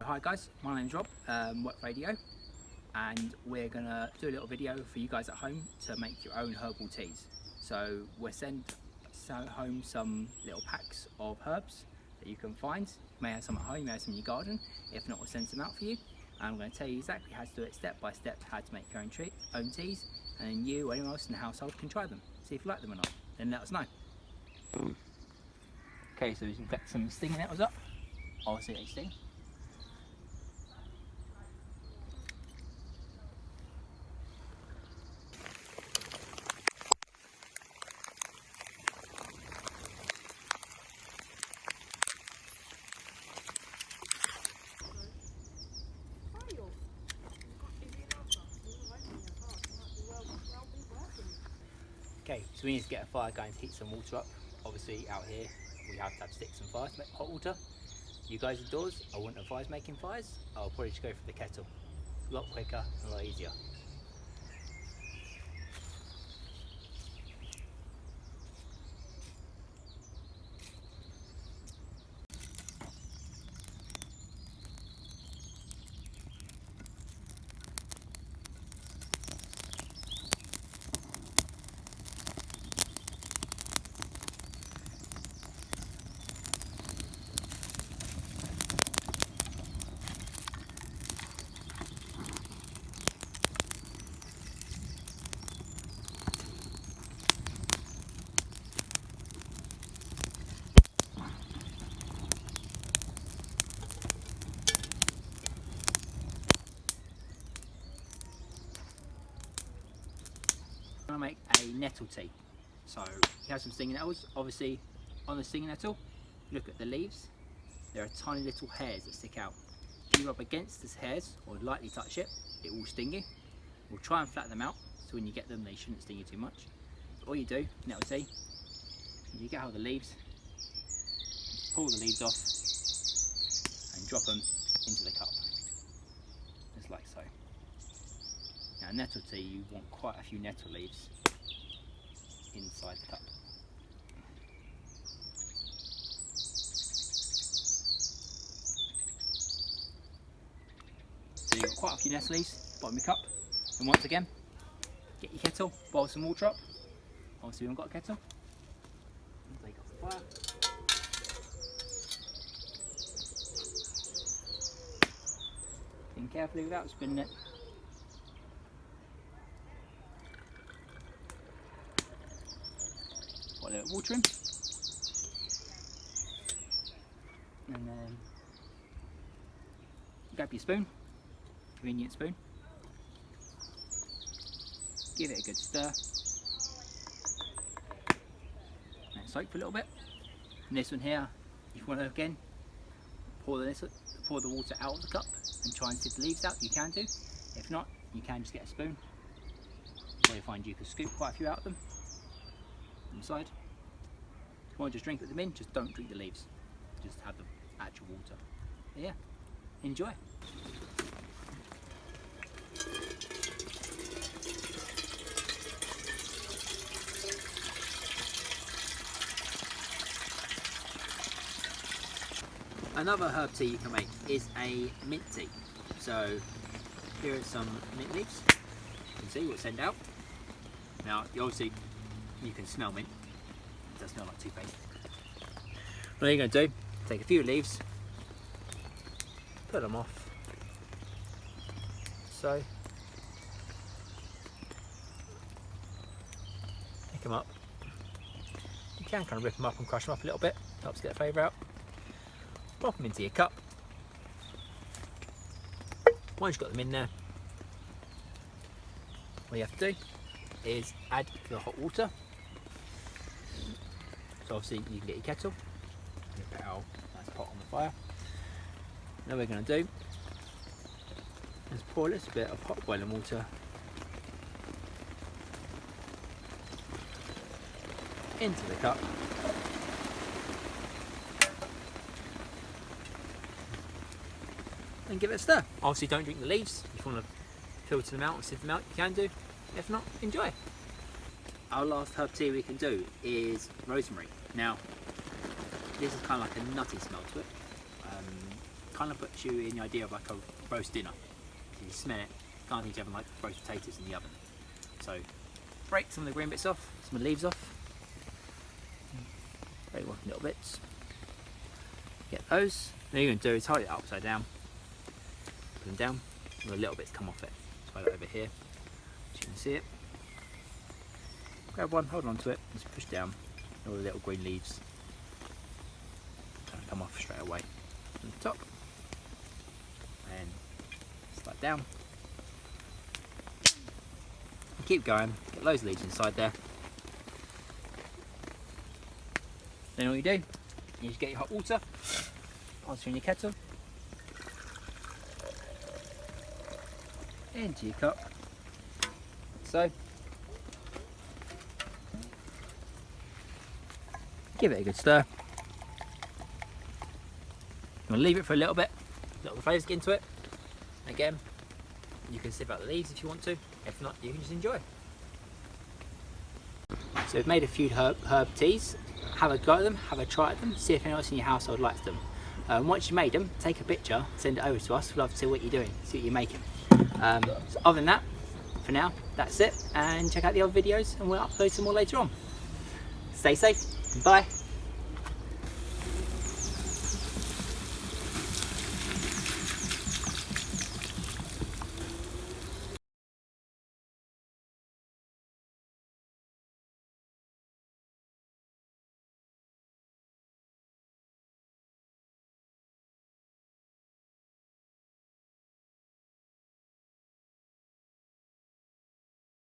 Hi guys, my name's Rob, Work Radio, and we're gonna do a little video for you guys at home to make your own herbal teas. So we'll send home some little packs of herbs that you can find. You may have some at home, you may have some in your garden. If not, we'll send some out for you. And I'm going to tell you exactly how to do it step by step, how to make your own teas, and then you or anyone else in the household can try them, see if you like them or not. Then let us know. Okay, so we can collect some stinging nettles up. Obviously they sting. Okay, so we need to get a fire going to heat some water up. Obviously out here we have to have sticks and fire to make hot water. You guys indoors, I wouldn't advise making fires. I'll probably just go for the kettle. A lot quicker and a lot easier. I'm going to make a nettle tea. So you have some stinging nettles. Obviously on the stinging nettle, look at the leaves. There are tiny little hairs that stick out. If you rub against these hairs or lightly touch it, it will sting you. We'll try and flatten them out so when you get them they shouldn't sting you too much. So all you do, nettle tea, you get hold of the leaves, pull the leaves off and drop them into the cup, just like so. Now nettle tea, you want quite a few nettle leaves inside the cup. So you've got quite a few nettle leaves, bottom of your cup. And once again, get your kettle, boil some water up. Obviously we haven't got a kettle. Take off the fire. Think carefully without spinning it. Put a little water in, and then grab your spoon, convenient spoon, give it a good stir, and soak for a little bit. And this one here, if you want to again pour the water out of the cup and try and sieve the leaves out, you can do. If not, you can just get a spoon, where you find you can scoop quite a few out of them. Inside. If you want to just drink with them in, just don't drink the leaves. Just have the actual water. But yeah, enjoy. Another herb tea you can make is a mint tea. So here are some mint leaves. You can see what send out. Now obviously you can smell mint. It does smell like toothpaste. What you're going to do, take a few leaves, put them off, so, pick them up. You can kind of rip them up and crush them up a little bit, helps get the flavour out. Pop them into your cup. Once you've got them in there, what you have to do is add the hot water. So obviously you can get your kettle, your pail, nice pot on the fire. Now what we're going to do is pour a little bit of hot boiling water into the cup. And give it a stir. Obviously don't drink the leaves. If you want to filter them out and sieve them out, you can do. If not, enjoy. Our last herb tea we can do is rosemary. Now, this is kind of like a nutty smell to it. kind of puts you in the idea of like a roast dinner. If you smell it, kind of think you're having like roast potatoes in the oven. So break some of the green bits off, some of the leaves off. Break off little bits. Get those. Then you're going to do is hold it upside down. Put them down. And the little bits come off it. So hold it over here. So you can see it. Grab one, hold on to it, just push down. All the little green leaves don't come off straight away from the top. And slide down. And keep going. Get loads of leaves inside there. Then all you do, you just get your hot water, pass it in your kettle, into your cup. So, give it a good stir. I'm going to leave it for a little bit, let the flavours get into it. Again, you can sieve out the leaves if you want to. If not, you can just enjoy. So we've made a few herb teas. Have a go at them, have a try at them, see if anyone else in your household likes them. Once you made them, take a picture, send it over to us. We'd love to see what you're doing, see what you're making. So other than that, for now, that's it. And check out the other videos and we'll upload some more later on. Stay safe, bye.